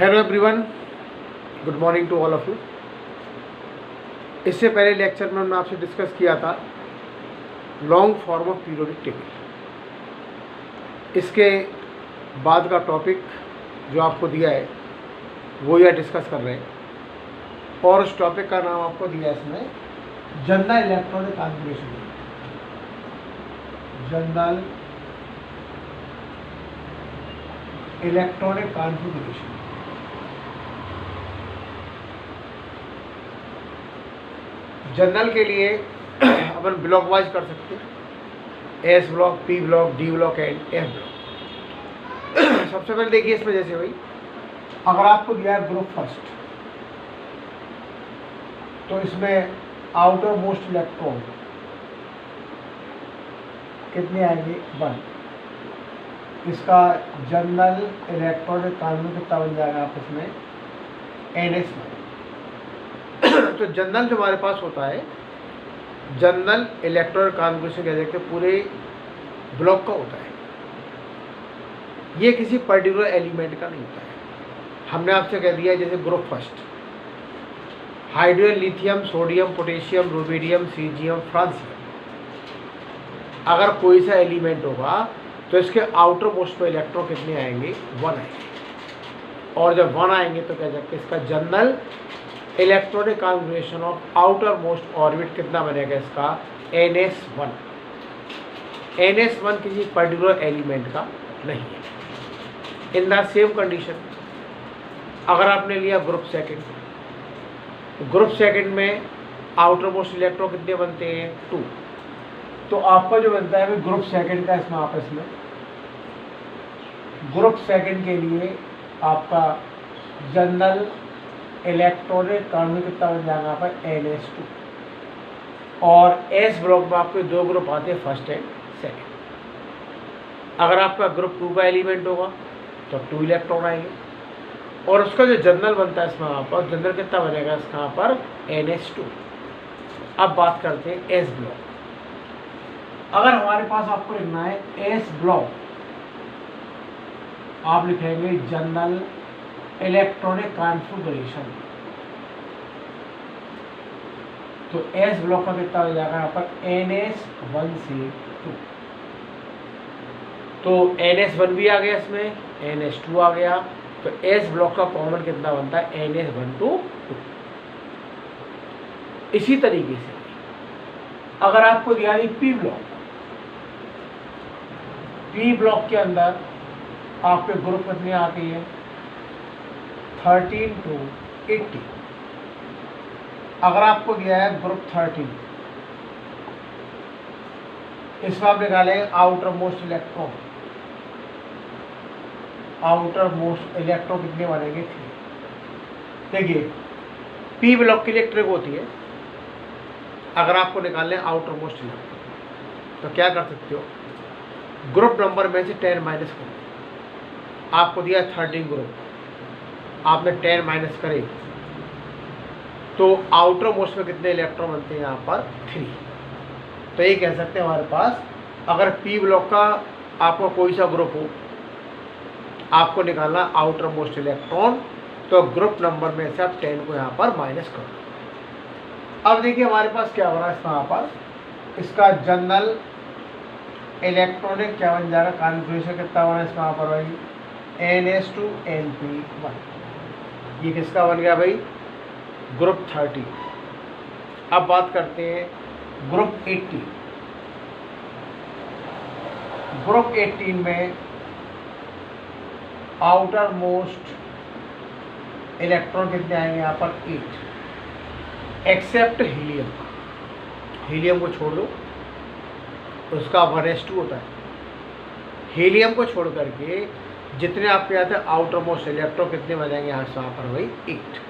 Hello everyone, good morning to all of you. इससे पहले lecture में हमने आपसे डिस्कस किया था long form of periodic table. इसके बाद का टॉपिक जो आपको दिया है वो यह डिस्कस कर रहे हैं, और उस टॉपिक का नाम आपको दिया है इसमें general electronic configuration. General electronic configuration. General के लिए अपन ब्लॉक वाइज कर सकते हैं, S block, P block, D block and F block. सबसे पहले देखिए इसमें, जैसे भाई अगर आपको दिया है ग्रुप फर्स्ट, तो इसमें आउटर मोस्ट इलेक्ट्रॉन कितने आएंगे? 1। इसका जनरल इलेक्ट्रॉनिक कॉन्फ़िगरेशन कितना बन जाएगा आपस में? NS1। तो जनरल जो हमारे पास होता है, जनरल इलेक्ट्रॉनिक कॉन्फ़िगरेशन कह सकते हैं, पूरे ब्लॉक का होता है। ये किसी पर्टिकुलर एलिमेंट का नहीं होता है। हमने आपसे कह दिया जैसे group first, hydrogen, lithium, sodium, potassium, rubidium, caesium, francium. अगर कोई सा एलिमेंट होगा तो इसके आउटर मोस्ट पे इलेक्ट्रॉन कितने आएंगे? 1 आएंगे। और जब 1 आएंगे तो कह सकते हैं इसका general electronic configuration of outer most orbit कितना बनेगा? इसका NS1। NS1 किसी पर्टिकुलर एलिमेंट का नहीं है। इन द सेम कंडीशन, अगर आपने लिया ग्रुप सेकंड, ग्रुप सेकंड में आउटर मोस्ट इलेक्ट्रॉन कितने बनते हैं? 2। तो आपका जो बनता है ग्रुप सेकंड का, इसमें आपस में ग्रुप सेकंड के लिए आपका जनरल इलेक्ट्रॉनिक कॉन्फ़िगरेशन कितना बन जाएगा? यहाँ पर NS2। और एस ब्लॉक में आपके 2 ग्रुप आते हैं, फर्स्ट एंड सेकंड। अगर आपका ग्रुप 2 का एलिमेंट होगा तो 2 इलेक्ट्रॉन आएंगे, और उसका जो जनरल बनता है इसमें यहाँ पर जनरल कितना बनेगा? इसका यहाँ पर NS2। अब बात करते हैं एस ब्लॉक। अगर हमारे पास आपको लिखना है एस ब्लॉक, आप लिखेंगे जनरल इलेक्ट्रॉनिक कॉन्फ़िगरेशन। तो एस ब्लॉक का कितना हो जाएगा यहाँ पर? NS1 से 2। तो NS1 भी आ गया, इसमें NS2 आ गया। तो एस ब्लॉक का कॉमन कितना बनता है? NS1 to 2। इसी तरीके से अगर आपको दिया है पी ब्लॉक, पी ब्लॉक के अंदर आपके ग्रुप कितने आते हैं? 13 to 80। अगर आपको दिया है ग्रुप 13, इसमें आप निकालेंगे outer most electron. Outer most electron कितने बनेंगे? 3। देखिए पी ब्लॉक के लिए ट्रिक होती है, अगर आपको निकालने आउटर मोस्ट इलेक्ट्रॉन तो क्या कर सकते हो? ग्रुप नंबर में से 10 माइनस करो। आपको दिया 13 ग्रुप, आपने 10 माइनस करे तो आउटर मोस्ट में कितने इलेक्ट्रॉन बनते हैं? यहाँ पर 3। तो ये कह सकते हैं हमारे पास, अगर पी ब्लॉक का आपका कोई सा ग्रुप हो, आपको निकालना आउटर मोस्ट इलेक्ट्रॉन, तो ग्रुप नंबर में से आप 10 को यहाँ पर माइनस कर दो। अब देखिए हमारे पास क्या बना इसमें, यहाँ पर इसका जनरल इलेक्ट्रॉनिक क्या बन जाएगा? कॉन्फ़िगरेशन कितना बना इसमें यहाँ पर भाई? NS2 NP1। ये किसका बन गया भाई? ग्रुप 30। अब बात करते हैं ग्रुप 18। ग्रुप 18 में आउटर मोस्ट इलेक्ट्रॉन कितने आएंगे? यहाँ पर 8, एक्सेप्ट हीलियम। हीलियम को छोड़ दो, उसका 1s2 होता है। हीलियम को छोड़ करके जितने आपके आते हैं आउटर मोस्ट इलेक्ट्रॉन कितने बनेंगे यहाँ से? यहाँ पर भाई 8,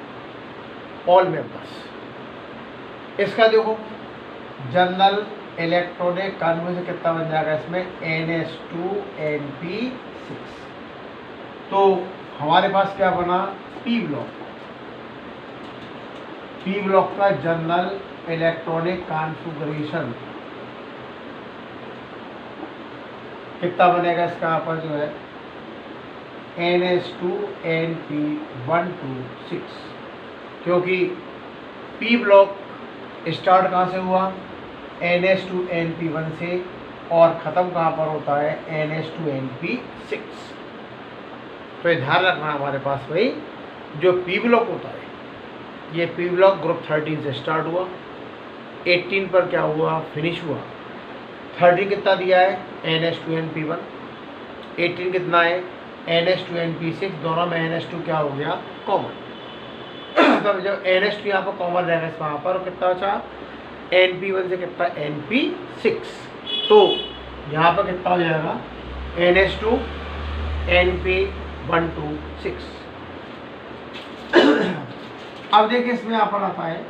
ऑल मेंबर्स। इसका देखो जनरल इलेक्ट्रॉनिक कॉन्फ़िगरेशन कितना बन जाएगा इसमें? NS2 NP6। तो हमारे पास क्या बना? P block. पी ब्लॉक का जनरल इलेक्ट्रॉनिक कॉन्फ़िगरेशन कितना बनेगा? इसका यहाँ पर जो है NH2NP126, क्योंकि P ब्लॉक स्टार्ट कहाँ से हुआ, NH2NP1 से, और ख़त्म कहाँ पर होता है, NH2NP6। तो ये ध्यान रखना हमारे पास भाई, जो P ब्लॉक होता है, ये P ब्लॉक ग्रुप 13 से स्टार्ट हुआ, 18 पर क्या हुआ, फिनिश हुआ। 13 कितना दिया है, NH2NP1, 18 कितना है, NH2NP6, दोनों में NH2 क्या हो गया, कॉमन। तो जब NH2 यहाँ पर कॉमन रहेगा वहाँ पर, कितना बचा, NP1 से कितना, NP6, तो यहाँ पर कितना हो जाएगा, NH2NP126। अब देखिए इसमें यहाँ पर आता है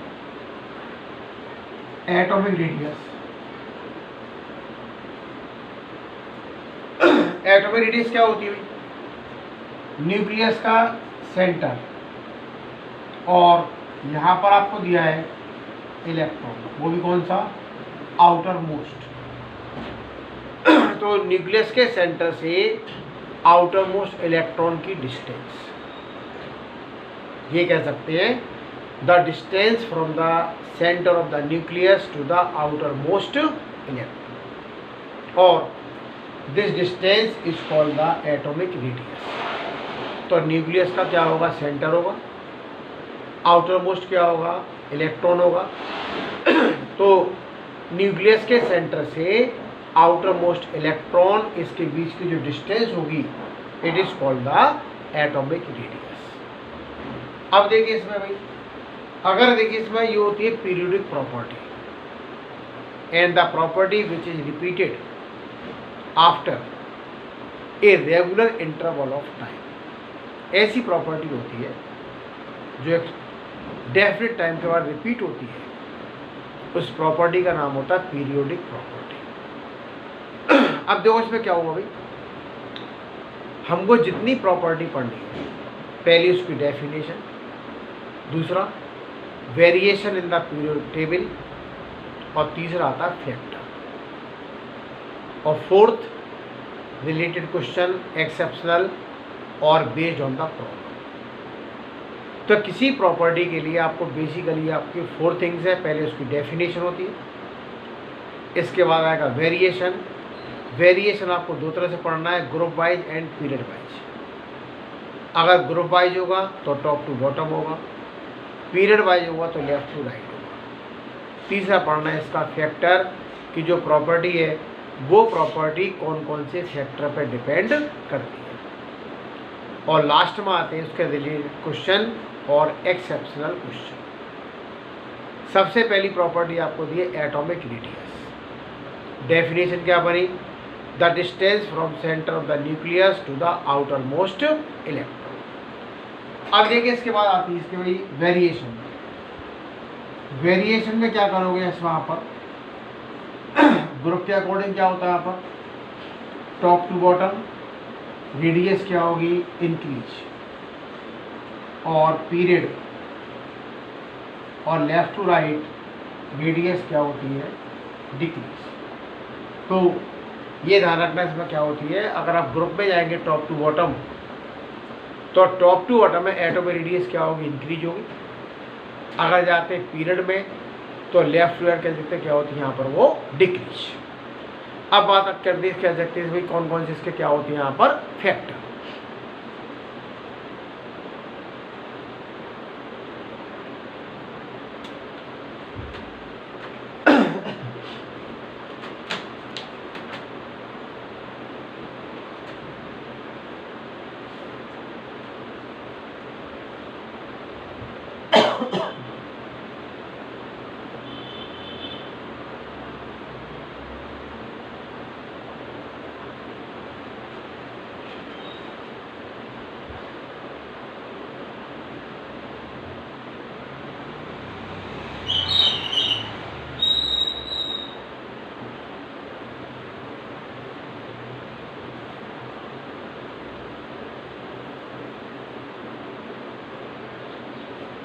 एटॉमिक रेडियस। एटॉमिक रेडियस क्या होती है, न्यूक्लियस का सेंटर, और यहाँ पर आपको दिया है इलेक्ट्रॉन, वो भी कौन सा, आउटर मोस्ट। तो न्यूक्लियस के सेंटर से आउटर मोस्ट इलेक्ट्रॉन की डिस्टेंस, ये कह सकते हैं the distance from the centre of the nucleus to the outermost electron, और this distance is called the atomic radius. तो न्यूक्लियस का क्या होगा, सेंटर होगा, आउटर मोस्ट क्या होगा, इलेक्ट्रॉन होगा। तो न्यूक्लियस के सेंटर से आउटर मोस्ट इलेक्ट्रॉन, इसके बीच की जो डिस्टेंस होगी, it is called the atomic radius. अब देखिए इसमें भाई, अगर देखिए इसमें ये होती है periodic property, and the property which is repeated after a regular interval of time. ऐसी प्रॉपर्टी होती है जो एक डेफिनेट टाइम के बाद रिपीट होती है, उस प्रॉपर्टी का नाम होता है पीरियोडिक प्रॉपर्टी। अब देखो इसमें क्या हुआ भाई, हमको जितनी प्रॉपर्टी पढ़नी है, पहली उसकी डेफिनेशन, दूसरा variation in the periodic table, और तीसरा आता है फैक्टर, और फोर्थ रिलेटेड क्वेश्चन, एक्सेप्शनल और बेस्ड ऑन द प्रॉब्लम। तो किसी प्रॉपर्टी के लिए आपको बेसिकली आपकी 4 थिंग्स है। पहले उसकी डेफिनेशन होती है, इसके बाद आएगा वेरिएशन। वेरिएशन आपको 2 तरह से पढ़ना है, group wise and period wise. अगर ग्रुप वाइज होगा तो टॉप टू बॉटम होगा, पीरियड वाइज होगा तो लेफ्ट टू राइट होगा। तीसरा पढ़ना है इसका फैक्टर, कि जो प्रॉपर्टी है वो प्रॉपर्टी कौन कौन से फैक्टर पर डिपेंड करती है। और लास्ट में आते हैं उसके रिलेटेड क्वेश्चन और एक्सेप्शनल क्वेश्चन। सबसे पहली प्रॉपर्टी आपको दी है एटॉमिक रेडियस। डेफिनेशन क्या बनी, the distance from centre of the nucleus to the outermost electron. अब देखिए इसके बाद आती है इसके भाई वेरिएशन। वेरिएशन में क्या करोगे, इस वहाँ पर ग्रुप के अकॉर्डिंग क्या होता है, यहाँ पर टॉप टू बॉटम रेडियस क्या होगी, इंक्रीज, और पीरियड और लेफ्ट टू राइट रेडियस क्या होती है, डिक्रीज। तो ये ध्यान रखना इसमें क्या होती है, अगर आप ग्रुप में जाएंगे टॉप टू बॉटम, तो टॉप टू बॉटम में एटॉमिक रेडियस क्या होगी, इंक्रीज होगी। अगर जाते हैं पीरियड में तो लेफ्ट टू राइट कह सकते हैं क्या होती है यहाँ पर, वो डिक्रीज। अब बात करते हैं कह सकते हैं भाई कौन कौन से इसके क्या होती है यहाँ पर फैक्टर।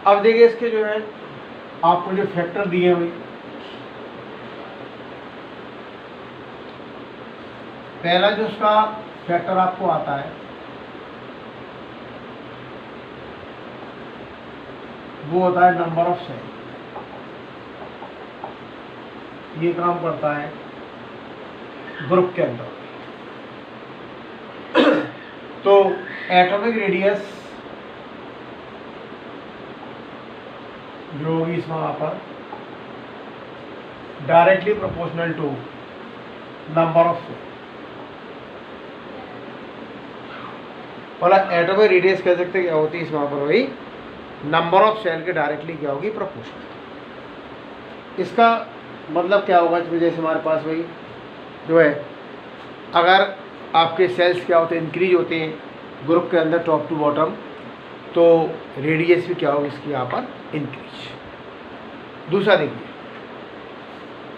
अब देखिए इसके जो है आपको जो फैक्टर दिए हुए, पहला जो उसका फैक्टर आपको आता है वो होता है नंबर ऑफ सेल। ये काम करता है ग्रुप के अंदर। तो एटॉमिक रेडियस जो होगी इसमें वहाँ पर directly proportional to number of shell, मतलब एटॉमिक रेडियस कह सकते क्या होती है इसमें वहाँ पर वही नंबर ऑफ सेल के डायरेक्टली क्या होगी प्रोपोर्शनल। इसका मतलब क्या होगा, जैसे हमारे पास वही जो है, अगर आपके सेल्स क्या होते हैं इंक्रीज होते हैं ग्रुप के अंदर टॉप टू बॉटम, तो रेडियस भी क्या होगी इसकी यहाँ पर इंक्रीज। दूसरा देखिए,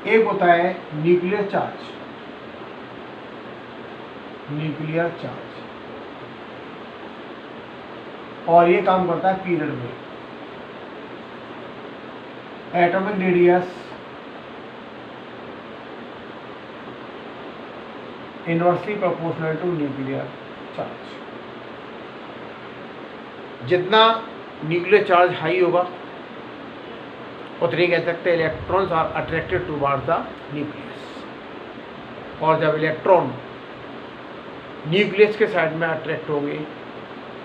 एक होता है न्यूक्लियर चार्ज, न्यूक्लियर चार्ज, और ये काम करता है पीरियड में। Atomic radius inversely proportional to nuclear charge. जितना न्यूक्लियर चार्ज हाई होगा उतनी कह सकते हैं electrons are attracted towards the nucleus, और जब इलेक्ट्रॉन न्यूक्लियस के साइड में अट्रैक्ट होंगे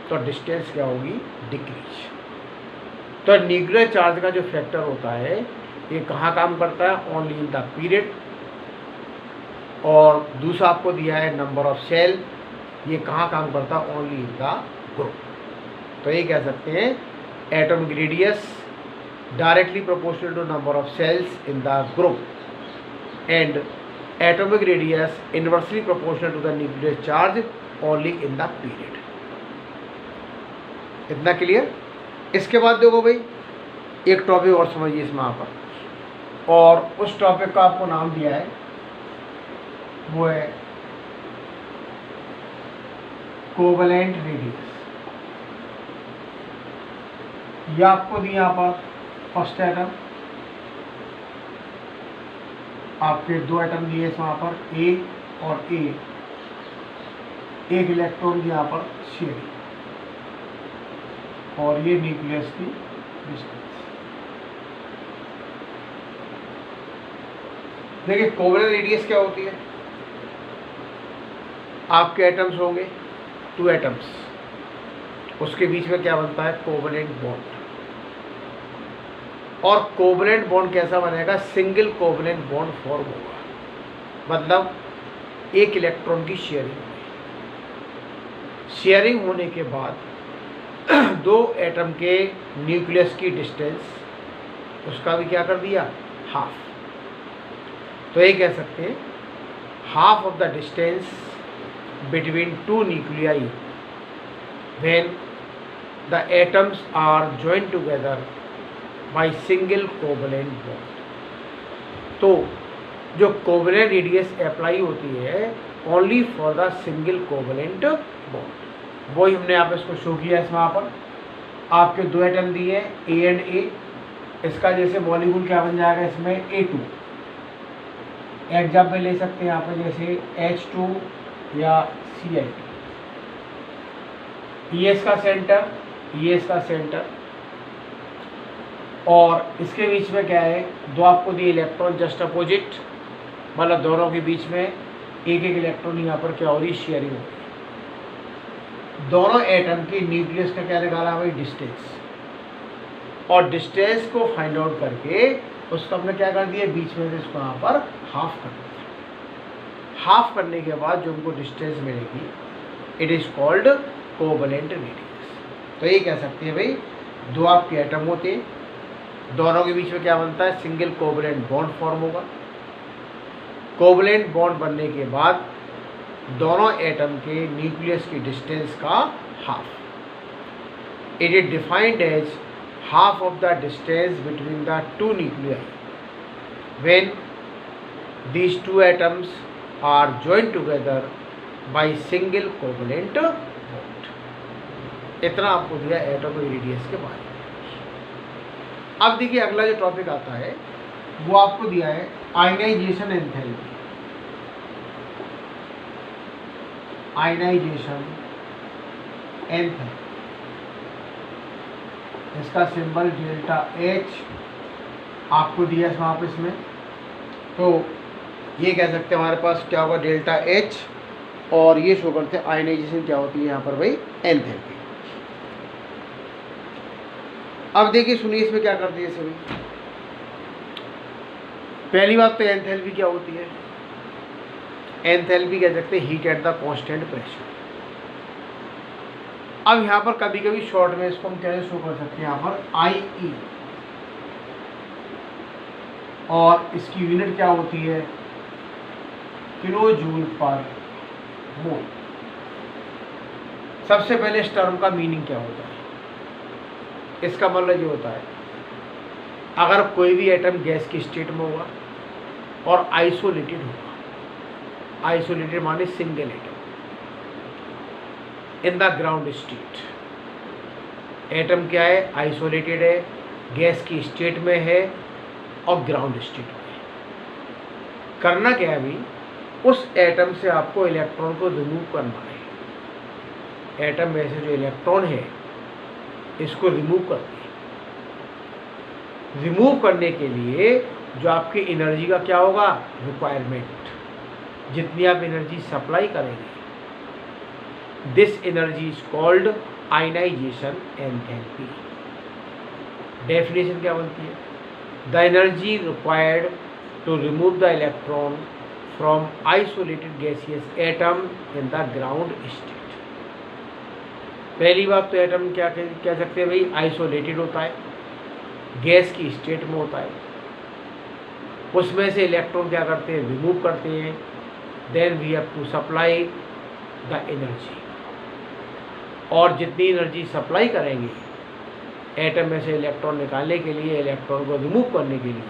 तो डिस्टेंस क्या होगी, डिक्रीज। तो न्यूक्लियर चार्ज का जो फैक्टर होता है ये कहाँ काम करता है, ओनली इन द पीरियड। और दूसरा आपको दिया है नंबर ऑफ सेल, ये कहाँ काम करता है, ओनली इन द ग्रुप। तो ये कह सकते हैं atomic radius directly proportional to number of shells in the group, and atomic radius inversely proportional to the nuclear charge only in the period. इतना क्लियर। इसके बाद देखो भाई, एक टॉपिक और समझिए इसमें यहाँ पर, और उस टॉपिक का आपको नाम दिया है वो है कोवलेंट रेडियस। यह आपको दिया यहाँ पर फर्स्ट एटम, आपके दो एटम दिए इसमें यहाँ पर ए और ए, एक इलेक्ट्रॉन की यहाँ पर शेयरिंग, और ये न्यूक्लियस की डिस्टेंस। देखिए कोवलेंट रेडियस क्या होती है, आपके एटम्स होंगे टू एटम्स, उसके बीच में क्या बनता है, कोवलेंट बॉन्ड। और कोवलेंट बॉन्ड कैसा बनेगा, सिंगल कोवलेंट बॉन्ड फॉर्म होगा, मतलब एक इलेक्ट्रॉन की शेयरिंग होगी। शेयरिंग होने के बाद दो एटम के न्यूक्लियस की डिस्टेंस, उसका भी क्या कर दिया, हाफ। तो ये कह सकते हैं half of the distance between two nuclei when the atoms are joined together by single covalent bond. तो जो कोवलेंट रेडियस अप्लाई होती है only for the single covalent bond, वही हमने यहाँ पे इसको शो किया। इसमें यहाँ पर आपके दो एटम दिए ए एंड ए, इसका जैसे मॉलिक्यूल क्या बन जाएगा इसमें A2। एग्जाम्पल ले सकते हैं यहाँ पे जैसे H2 या Cl। ये इसका सेंटर, ये इसका सेंटर, और इसके बीच में क्या है, दो आपको दिए इलेक्ट्रॉन जस्ट अपोजिट, मतलब दोनों के बीच में एक एक इलेक्ट्रॉन यहाँ पर क्या हो रही, शेयरिंग हो रही। दोनों एटम की न्यूक्लियस का क्या निकाला भाई, डिस्टेंस, और डिस्टेंस को फाइंड आउट करके उसको हमने क्या कर दिया, बीच में से इसको यहाँ पर हाफ कर दिया। हाफ करने के बाद जो हमको डिस्टेंस मिलेगी it is called covalent radius. तो ये कह सकते हैं भाई, दो आपके एटम होते हैं, दोनों के बीच में क्या बनता है, सिंगल कोवलेंट बॉन्ड फॉर्म होगा। कोवलेंट बॉन्ड बनने के बाद दोनों एटम के न्यूक्लियस की डिस्टेंस का half. It is defined as half of the distance between the two nuclei when these two atoms are joined together by single covalent bond। इतना आपको दिया एटॉमिक रेडियस के बारे में। अब देखिए अगला जो टॉपिक आता है वो आपको दिया है आयनाइजेशन एंथैल्पी। आयनाइजेशन एंथैल्पी इसका सिंबल डेल्टा एच आपको दिया है वहाँ पर इसमें। तो ये कह सकते हैं हमारे पास क्या होगा, डेल्टा एच, और ये शो करते हैं आयनाइजेशन क्या होती है यहाँ पर भाई, एंथैल्पी। अब देखिए सुनिए इसमें क्या करती है सभी। पहली बात तो एंथैल्पी क्या होती है, एंथैल्पी कह सकते हैं heat at the constant pressure. अब यहाँ पर कभी कभी शॉर्ट में इसको हम कैसे शो कर सकते हैं, यहाँ पर IE, और इसकी यूनिट क्या होती है, किलो जूल पर मोल। सबसे पहले इस टर्म का मीनिंग क्या होता है, इसका मतलब ये होता है अगर कोई भी एटम गैस की स्टेट में होगा और आइसोलेटेड होगा, आइसोलेटेड माने single atom in the ground state, atom क्या है, आइसोलेटेड है, गैस की स्टेट में है और ग्राउंड स्टेट में है। करना क्या है अभी, उस एटम से आपको इलेक्ट्रॉन को रिमूव करना है। एटम में से जो इलेक्ट्रॉन है इसको रिमूव करते हैं। रिमूव करने के लिए जो आपकी एनर्जी का क्या होगा, रिक्वायरमेंट, जितनी आप एनर्जी सप्लाई करेंगे, this energy is called ionisation enthalpy. Definition क्या बनती है, the energy required to remove the electron from isolated gaseous atom in the ground state. पहली बात तो एटम क्या कह सकते हैं भाई, आइसोलेटेड होता है, गैस की स्टेट में होता है, उसमें से इलेक्ट्रॉन क्या करते हैं, रिमूव करते हैं, then we have to supply the energy, और जितनी एनर्जी सप्लाई करेंगे एटम में से इलेक्ट्रॉन निकालने के लिए, इलेक्ट्रॉन को रिमूव करने के लिए,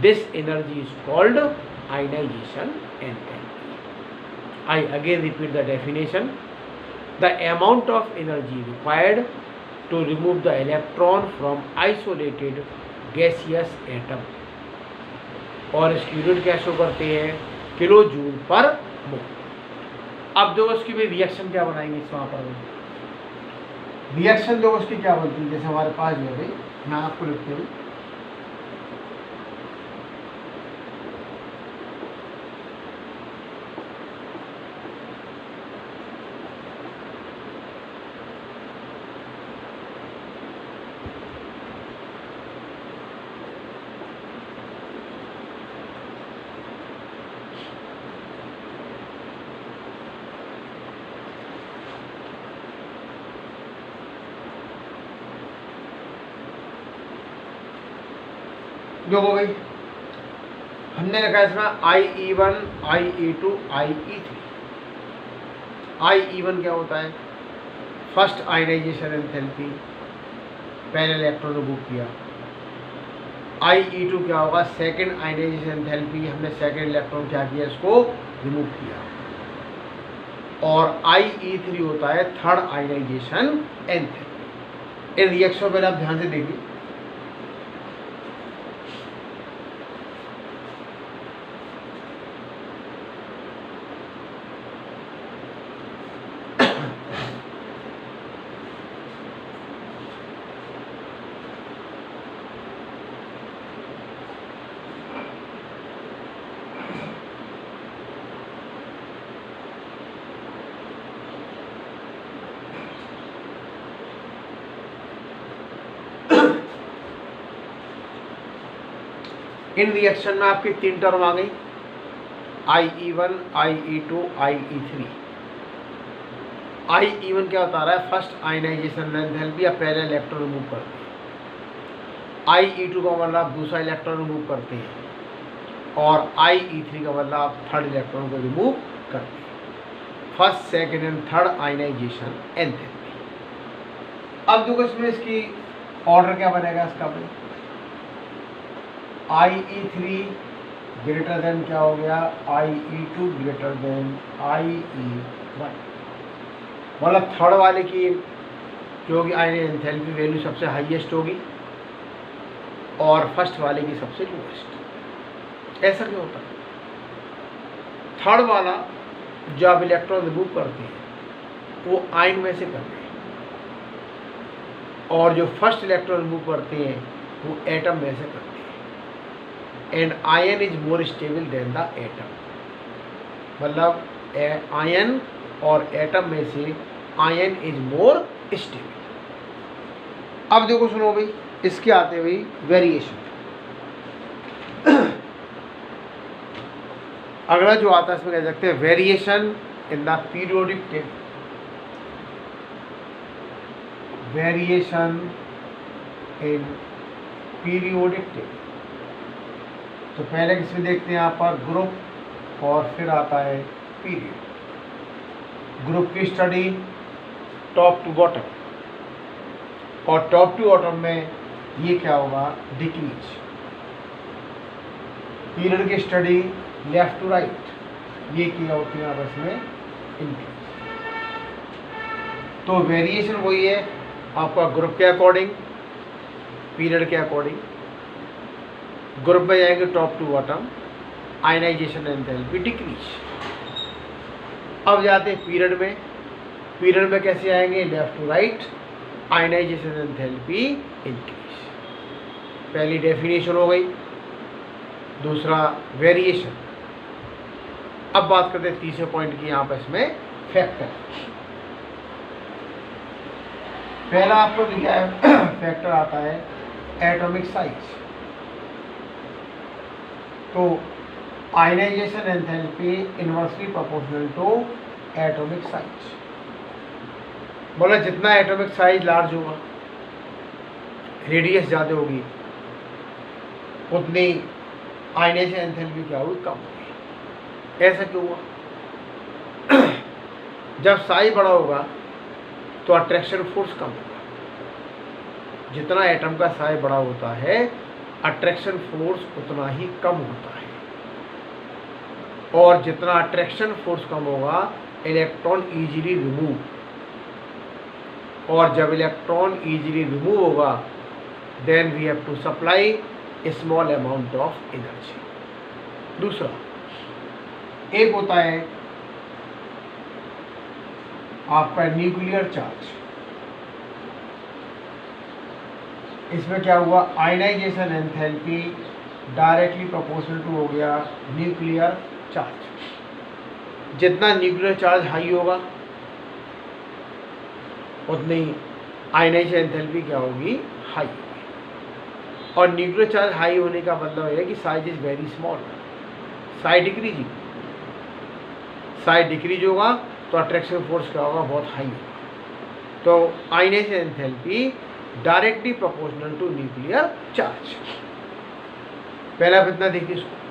this energy is called ionisation enthalpy. I again repeat the definition, the amount of energy required to remove the electron from isolated gaseous atom, और इसकी यूनिट क्या शो करते हैं, किलो जूल पर मोल। अब देखो इसकी भी रिएक्शन क्या बनाएंगे, इस वहाँ पर रिएक्शन देखो उसकी क्या बनती है, जैसे हमारे पास जो है भाई यहाँ आपको लिखते हैं, देखो भाई हमने लिखा है इसमें IE1, IE2, IE3। IE1 क्या होता है, फर्स्ट आयनाइजेशन एंथैल्पी, पहले इलेक्ट्रॉन रिमूव किया। IE2 क्या होगा, सेकंड आयनाइजेशन एंथैल्पी, हमने सेकंड इलेक्ट्रॉन क्या किया, इसको रिमूव किया। और IE3 होता है थर्ड आयनाइजेशन एंथैल्पी। इन रिएक्शन पहले आप ध्यान से देखिए, इन रिएक्शन में आपकी तीन टर्म आ गई, IE1, IE2, IE3। IE1 क्या बता रहा है, फर्स्ट आयनाइजेशन एंथैल्पी, या पहले इलेक्ट्रॉन रिमूव करते हैं। IE2 का मतलब आप दूसरा इलेक्ट्रॉन रिमूव करते हैं, और IE3 का मतलब आप थर्ड इलेक्ट्रॉन को रिमूव करते हैं। First, second and third ionisation enthalpy. अब देखो इसमें इसकी ऑर्डर क्या बनेगा इसका भाई, IE3 ग्रेटर देन क्या हो गया, IE2 ग्रेटर देन IE1। मतलब थर्ड वाले की जो होगी एंथैल्पी वैल्यू सबसे हाईएस्ट होगी और फर्स्ट वाले की सबसे लोएस्ट। ऐसा क्यों होता है, थर्ड वाला जो आप इलेक्ट्रॉन रिमूव करते हैं वो आयन में से करते हैं, और जो फर्स्ट इलेक्ट्रॉन रिमूव करते हैं वो एटम में से करते हैं। And ion is more stable than the atom, मतलब आयन और एटम में से आयन इज मोर स्टेबल। अब देखो सुनो भाई, इसके आते हुए वेरिएशन। अगला जो आता है इसमें कह सकते हैं variation in the periodic table. Variation in periodic table, तो पहले किसमें देखते हैं यहाँ पर ग्रुप और फिर आता है पीरियड। ग्रुप की स्टडी टॉप टू बॉटम, और टॉप टू बॉटम में ये क्या होगा, डिक्रीज। पीरियड की स्टडी लेफ्ट टू राइट, ये क्या होती है आपस में इंक्रीज। तो वेरिएशन वही है आपका ग्रुप के अकॉर्डिंग, पीरियड के अकॉर्डिंग। ग्रुप में जाएंगे top to bottom, ionisation enthalpy decrease. अब जाते हैं पीरियड में। पीरियड में कैसे आएंगे, left to right, ionisation enthalpy increase. पहली डेफिनेशन हो गई। दूसरा वेरिएशन। अब बात करते हैं तीसरे पॉइंट की, यहाँ पर इसमें फैक्टर। पहला आपको दिया है फैक्टर आता है एटॉमिक साइज। तो ionisation enthalpy inversely proportional to atomic size. बोला जितना एटॉमिक साइज लार्ज होगा, रेडियस ज़्यादा होगी, उतनी आयनाइजेशन एंथैल्पी क्या होगी, कम होगी। ऐसा क्यों हुआ? जब साइज बड़ा होगा तो अट्रैक्शन फोर्स कम होगा। जितना एटम का साइज बड़ा होता है, अट्रैक्शन फोर्स उतना ही कम होता है। और जितना अट्रैक्शन फोर्स कम होगा, इलेक्ट्रॉन इजीली रिमूव, और जब इलेक्ट्रॉन इजीली रिमूव होगा, then we have to supply a small amount of energy. दूसरा, एक होता है आपका न्यूक्लियर चार्ज। इसमें क्या हुआ, ionisation enthalpy directly proportional to हो गया न्यूक्लियर चार्ज। जितना न्यूक्लियर चार्ज हाई होगा, उतनी आयनाइजेशन एंथैल्पी क्या होगी, हाई होगी। और न्यूक्लियर चार्ज हाई होने का मतलब है कि size is very small, size decrease. Size decrease होगा तो अट्रैक्शन फोर्स क्या होगा, बहुत हाई होगा। तो ionisation enthalpy directly proportional to nuclear charge. पहला कितना देखिए इसको,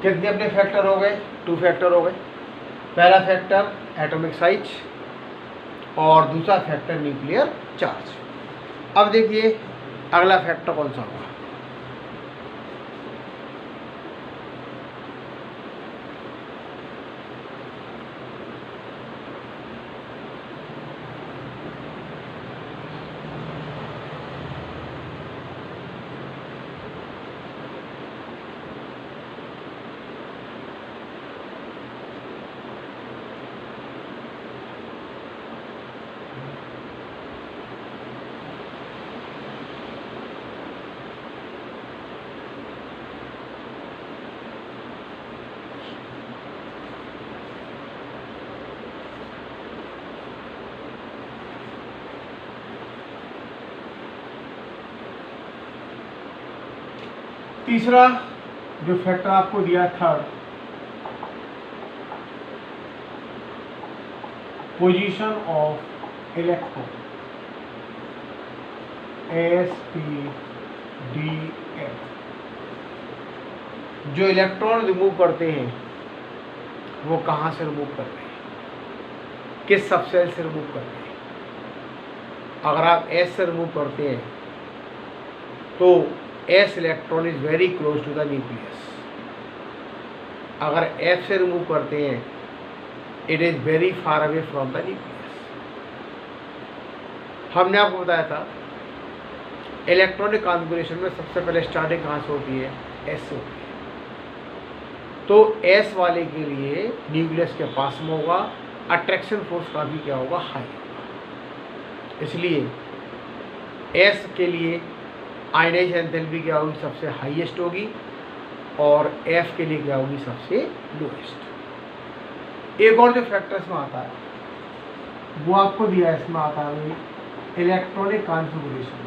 कितने अपने फैक्टर हो गए, 2 फैक्टर हो गए। पहला फैक्टर एटॉमिक साइज और दूसरा फैक्टर न्यूक्लियर चार्ज। अब देखिए अगला फैक्टर कौन सा होगा। तीसरा जो फैक्टर आपको दिया, third, position of electron, SPDF। जो इलेक्ट्रॉन रिमूव करते हैं वो कहाँ से रिमूव करते हैं, किस सबसेल से रिमूव करते हैं। अगर आप S से रिमूव करते हैं तो S electron is very close to the nucleus. अगर F से रिमूव करते हैं it is very far away from the nucleus. हमने आपको बताया था इलेक्ट्रॉनिक कॉन्फ़िगरेशन में सबसे पहले स्टार्टिंग कहाँ से होती है, S से होती है। तो S वाले के लिए न्यूक्लियस के पास में होगा, अट्रैक्शन फोर्स का भी क्या होगा, हाई होगा। इसलिए S के लिए आयनाइजेशन एंथैल्पी क्या होगी, सबसे हाईएस्ट होगी, और F के लिए क्या होगी, सबसे लोएस्ट। एक और जो फैक्टर इसमें आता है वो आपको दिया है, इसमें आता है electronic configuration.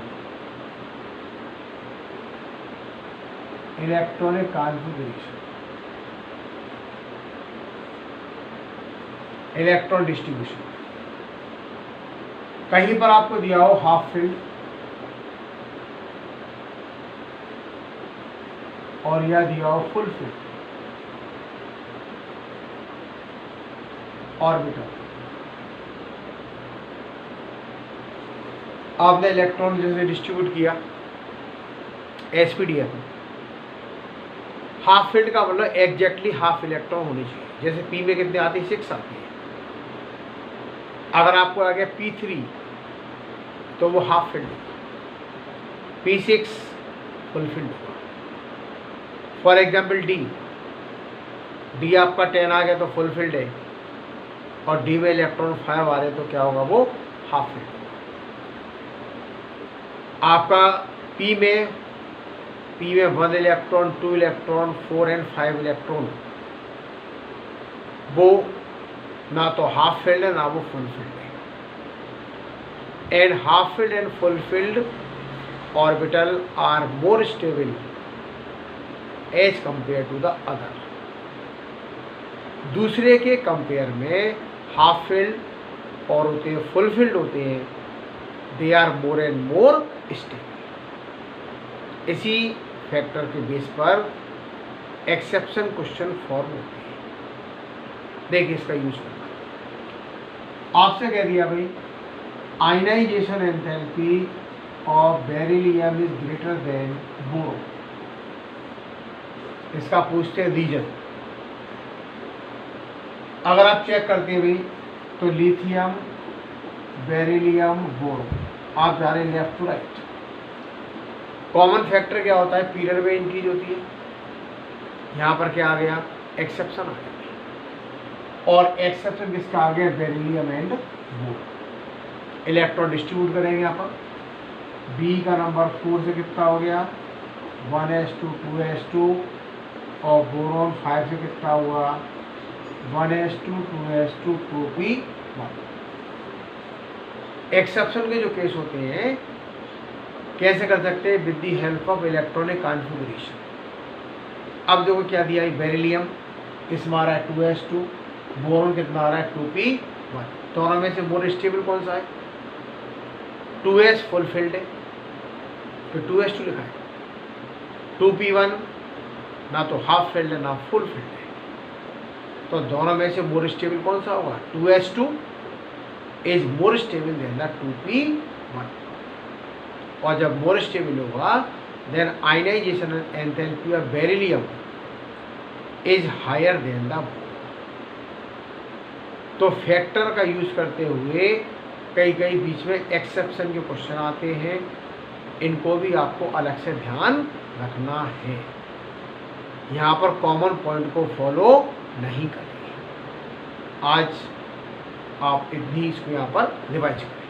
Electronic configuration, electron distribution. कहीं पर आपको दिया हो हाफ फील्ड और या दिया हो फुल फील्ड ऑर्बिटल। आपने इलेक्ट्रॉन जैसे डिस्ट्रीब्यूट किया एसपीडीएफ में, हाफ फील्ड का मतलब एग्जैक्टली हाफ इलेक्ट्रॉन होनी चाहिए। जैसे पी में कितने आते हैं, 6 आती है। अगर आपको आ गया P3 तो वो हाफ फील्ड होगा, P6 फुल फील्ड होगा। फॉर एग्जाम्पल डी आपका 10 आ गया तो फुल फील्ड है, और डी में इलेक्ट्रॉन 5 आ रहे तो क्या होगा, वो हाफ फील्ड होगा। आपका पी में 1 इलेक्ट्रॉन, 2 इलेक्ट्रॉन, 4 एंड 5 इलेक्ट्रॉन, वो ना तो हाफ फील्ड है ना वो फुल फील्ड है। And half filled and full filled orbital are more stable as compare to the other. दूसरे के कंपेयर में हाफ फील्ड और होते हैं फुल फील्ड होते हैं, they are more and more stable. इसी फैक्टर के बेस पर एक्सेप्शन क्वेश्चन फॉर्म होते हैं। देखिए इसका यूज करना, आपसे कह दिया भाई ionisation enthalpy of beryllium is greater than boron. इसका पूछते हैं रीजन। अगर आप चेक करते हैं भाई तो लिथियम, बेरिलियम, बोरोन, आप जा रहे हैं left to right. Common factor क्या होता है, पीरियड में इंक्रीज होती है। यहाँ पर क्या आ गया, एक्सेप्शन आ गया, और एक्सेप्शन किसका आ गया, beryllium and boron. Electron distribute करेंगे यहाँ पर, बी का नंबर 4 से कितना हो गया, 1s2 2s2, और बोरोन 5 से कितना हुआ, 1s2 2s2 2p1। एक्सेप्शन के जो केस होते हैं कैसे कर सकते हैं, with the help of electronic configuration. अब देखो क्या दिया है, बेरिलियम इसमें आ रहा है 2s2, बोरोन कितना आ रहा है 2p1। दोनों में से मोर स्टेबल कौन सा है, 2s फुल फील्ड है तो 2s2 लिखा है, 2p1 ना तो हाफ फील्ड है ना फुल फील्ड है, तो दोनों में से मोर स्टेबल कौन सा होगा, 2s2 is more stable than the 2p1। और जब मोर स्टेबल होगा then ionisation enthalpy of beryllium is higher than the boron. तो फैक्टर का यूज करते हुए कई बीच में एक्सेप्शन के क्वेश्चन आते हैं, इनको भी आपको अलग से ध्यान रखना है। यहाँ पर कॉमन पॉइंट को फॉलो नहीं करें। आज आप इतनी इसको यहाँ पर रिवाइज करें।